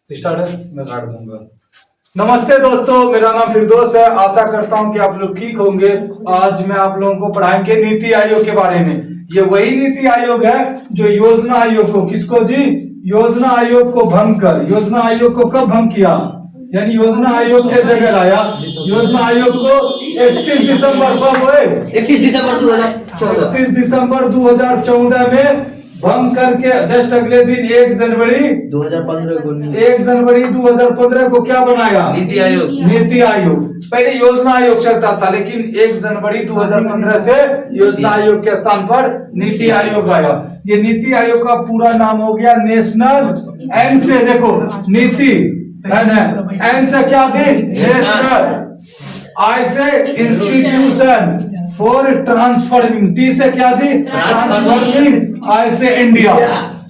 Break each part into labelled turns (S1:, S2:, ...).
S1: Start है, मैं काट दूंगा। नमस्ते दोस्तों, मेरा नाम फिरदौस है। आशा करता हूं कि आप लोग ठीक होंगे। आज मैं आप लोगों को पढ़ाएंगे नीति आयोग के बारे में। ये वही नीति आयोग है जो योजना आयोग को, किसको जी, योजना आयोग को भंग कर, योजना आयोग को कब भंग किया, यानी योजना आयोग के जगह लाया। योजना आयोग को 31 दिसंबर कब हुए,
S2: 31 दिसंबर 2014
S1: 31 दिसंबर 2014 में भंग करके जस्ट अगले दिन 1 जनवरी 2015 को क्या बनाया,
S2: नीति आयोग।
S1: नीति आयोग। पहले योजना आयोग चलता था, लेकिन 1 जनवरी 2015 से योजना आयोग के स्थान पर नीति आयोग आया। ये नीति आयोग का पूरा नाम हो गया नेशनल, एन से देखो नीति, एन से क्या थी, नेशनल, आई से इंस्टीट्यूशन फॉर ट्रांसफॉर्मिंग, टी से क्या थी, ट्रांसफॉर्मिंग, आई से इंडिया।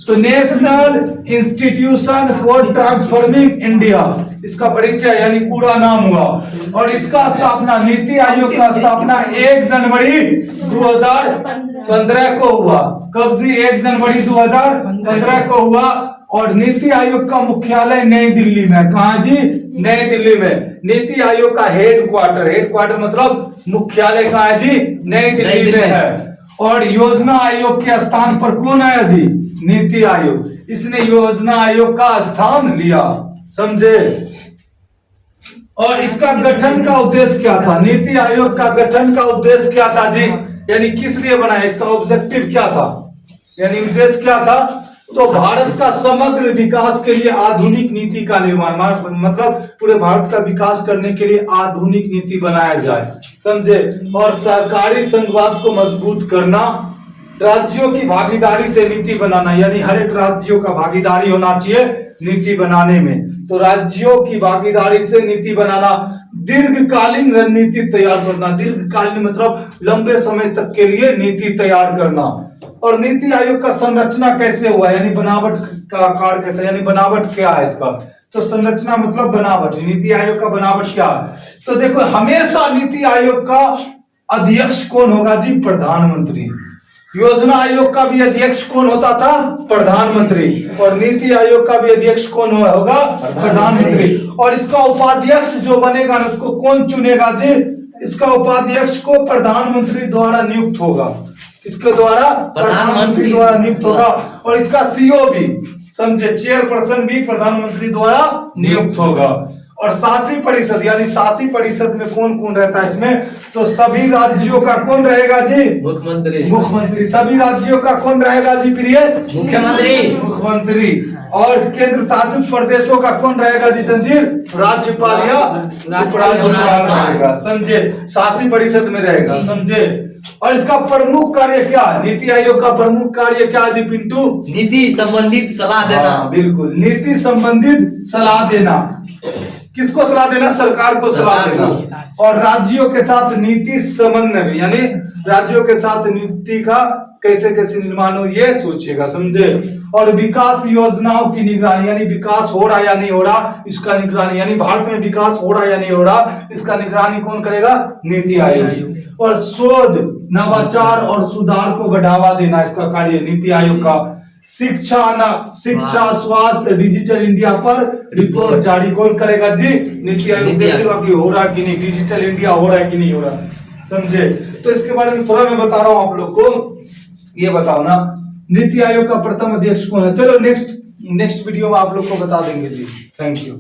S1: तो national institution for transforming India, इसका परिचय यानी पूरा नाम हुआ। और इसका स्थापना, नीति आयोग का स्थापना 1 जनवरी 2015 को हुआ। कब जी, 1 जनवरी 2015 को हुआ। और नीति आयोग का मुख्यालय नई दिल्ली में, कहाँ जी, नई दिल्ली में। नीति आयोग का हेडक्वार्टर मतलब मुख्यालय कहाँ है जी, नई दिल्ली में है। और योजना आयोग के स्थान पर कौन आया जी, नीति आयोग। इसने योजना आयोग का स्थान लिया, समझे। और इसका गठन का उद्देश्य क्या था, नीति आयोग का गठन का उद्देश्य क्या था जी, यानी किस लिए बनाया, इसका ऑब्जेक्टिव क्या था, यानी उद्देश्य क्या था। तो भारत का समग्र विकास के लिए आधुनिक नीति का निर्माण, मतलब पूरे भारत का विकास करने के लिए आधुनिक नीति बनाया जाए, समझे। और सहकारी संघवाद को मजबूत करना, राज्यों की भागीदारी से नीति बनाना, यानी हर एक राज्यों का भागीदारी होना चाहिए नीति बनाने में। तो राज्यों की भागीदारी से नीति बनाना, दीर्घकालीन रणनीति तैयार करना, दीर्घकालीन मतलब लंबे समय तक के लिए नीति तैयार करना। और नीति आयोग का संरचना कैसे हुआ, यानी बनावट का आकार कैसा, यानी बनावट क्या है इसका। तो संरचना मतलब बनावट, नीति आयोग का बनावट क्या है। तो देखो, हमेशा नीति आयोग का अध्यक्ष कौन होगा जी, प्रधानमंत्री। योजना आयोग का भी अध्यक्ष कौन होता था, प्रधानमंत्री। और नीति आयोग का भी अध्यक्ष कौन होगा, प्रधानमंत्री। और इसका उपाध्यक्ष जो बनेगा ना, उसको कौन चुनेगा जी, इसका उपाध्यक्ष को प्रधानमंत्री द्वारा नियुक्त होगा। किसके द्वारा, प्रधानमंत्री द्वारा नियुक्त होगा। और इसका सीओ भी, समझे, चेयरपर्सन भी प्रधानमंत्री द्वारा नियुक्त होगा। और शासी परिषद, यानी शासी परिषद में कौन कौन रहता है इसमें, तो सभी राज्यों का कौन रहेगा जी, मुख्यमंत्री। सभी राज्यों का कौन रहेगा जी, प्रियेश, मुख्यमंत्री। और केंद्र शासित प्रदेशों का कौन रहेगा जी, तंजीर, राज्यपाल या उपराज्यपाल रहेगा, समझे, शासी परिषद में रहेगा, समझे। और इसका प्रमुख कार्य क्या है, नीति आयोग का प्रमुख कार्य क्या है जी पिंटू,
S2: नीति संबंधित सलाह देना।
S1: बिल्कुल, नीति संबंधित सलाह देना। किसको सलाह देना, सरकार को सलाह देना। और राज्यों के साथ नीति समन्वय, यानी राज्यों के साथ नीति का कैसे कैसे निर्माण हो ये सोचेगा, समझे। और विकास योजनाओं की निगरानी, यानी विकास हो रहा या नहीं हो रहा इसका निगरानी, यानी भारत में विकास हो रहा या नहीं हो रहा इसका निगरानी कौन करेगा, नीति आयोग। और शोध, नवाचार और सुधार को बढ़ावा देना इसका कार्य नीति आयोग का। शिक्षा, स्वास्थ्य, डिजिटल इंडिया पर रिपोर्ट जारी कौन करेगा जी, नीति आयोग। देखेगा कि हो रहा कि नहीं, डिजिटल इंडिया हो रहा है कि नहीं हो रहा, समझे। तो इसके बारे में थोड़ा मैं बता रहा हूं आप लोग को, ये बताओ ना नीति आयोग का प्रथम अध्यक्ष कौन है। चलो नेक्स्ट वीडियो में आप लोग को बता देंगे जी। Thank you.